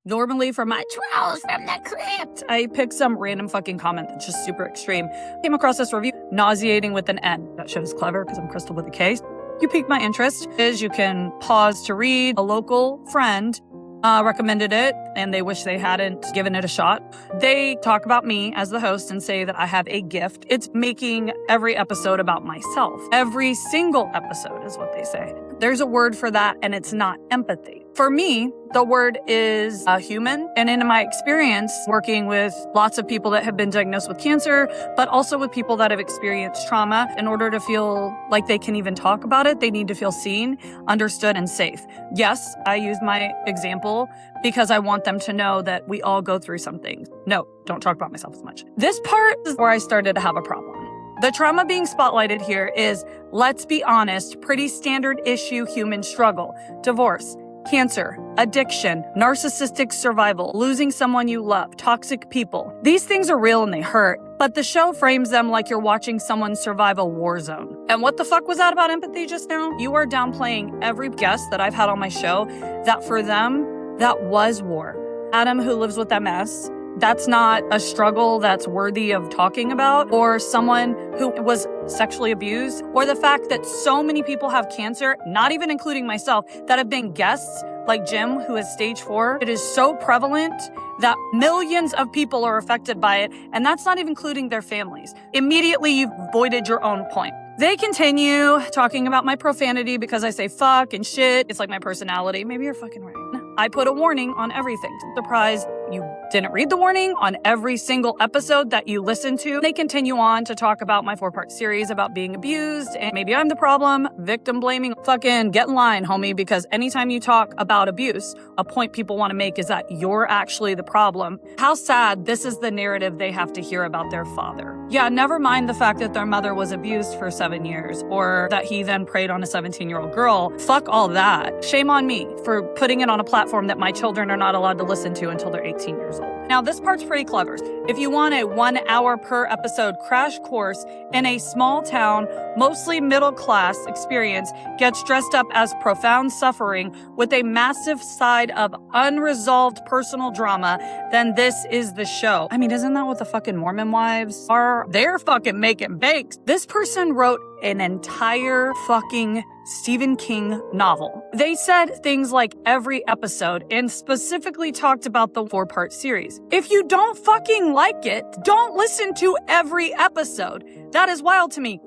Normally for my Trolls from the Crypt, I pick some random fucking comment that's just super extreme. Came across this review, nauseating with an N. That shit is clever because I'm Crystal with a K. You piqued my interest. Is you can pause to read. A local friend recommended it, and they wish they hadn't given it a shot. They talk about me as the host and say that I have a gift. It's making every episode about myself. Every single episode is what they say. There's a word for that, and it's not empathy. For me, the word is human. And in my experience working with lots of people that have been diagnosed with cancer, but also with people that have experienced trauma, in order to feel like they can even talk about it, they need to feel seen, understood, and safe. Yes, I use my example because I want them to know that we all go through something. No, don't talk about myself as much. This part is where I started to have a problem. The trauma being spotlighted here is, let's be honest, pretty standard issue human struggle. Divorce, cancer, addiction, narcissistic survival, losing someone you love, toxic people. These things are real and they hurt, but the show frames them like you're watching someone survive a war zone. And what the fuck was that about empathy just now? You are downplaying every guest that I've had on my show that for them, that was war. Adam, who lives with MS, that's not a struggle that's worthy of talking about, or someone who was sexually abused, or the fact that so many people have cancer, not even including myself, that have been guests like Jim, who is stage 4. It is so prevalent that millions of people are affected by it, and that's not even including their families. Immediately, you've voided your own point. They continue talking about my profanity because I say fuck and shit. It's like my personality. Maybe you're fucking right. I put a warning on everything. Surprise, you didn't read the warning on every single episode that you listen to. They continue on to talk about my 4-part series about being abused, and maybe I'm the problem, victim blaming. Fucking get in line, homie, because anytime you talk about abuse, a point people want to make is that you're actually the problem. How sad this is the narrative they have to hear about their father. Yeah, never mind the fact that their mother was abused for 7 years, or that he then preyed on a 17-year-old girl. Fuck all that. Shame on me for putting it on a platform that my children are not allowed to listen to until they're 18 years old. Now, this part's pretty clever. If you want a 1 hour per episode crash course in a small town, mostly middle class experience gets dressed up as profound suffering with a massive side of unresolved personal drama, then this is the show. I mean, isn't that what the fucking Mormon wives are? They're fucking making bakes. This person wrote an entire fucking Stephen King novel. They said things like every episode and specifically talked about the 4-part series. If you don't fucking like it, don't listen to every episode. That is wild to me.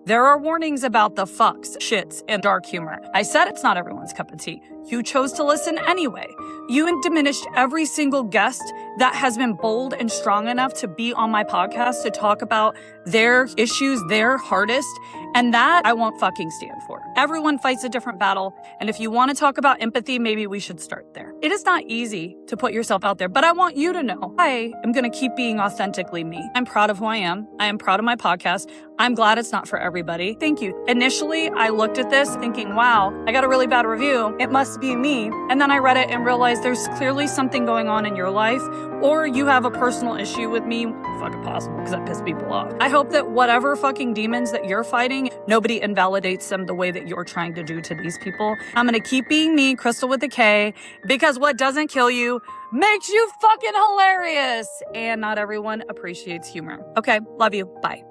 There are warnings about the fucks, shits, and dark humor. I said it's not everyone's cup of tea. You chose to listen anyway. You diminished every single guest that has been bold and strong enough to be on my podcast to talk about their issues, their hardest, and that I won't fucking stand for. Everyone fights a different battle, and if you want to talk about empathy, maybe we should start there. It is not easy to put yourself out there, but I want you to know I am going to keep being authentically me. I'm proud of who I am. I am proud of my podcast. I'm glad it's not for everybody. Thank you. Initially, I looked at this thinking, wow, I got a really bad review. It must be me. And then I read it and realized there's clearly something going on in your life, or you have a personal issue with me. Fucking possible, because that pissed people off. I hope that whatever fucking demons that you're fighting, nobody invalidates them the way that you're trying to do to these people. I'm going to keep being me, Crystal with a K, because what doesn't kill you makes you fucking hilarious. And not everyone appreciates humor. Okay, love you. Bye.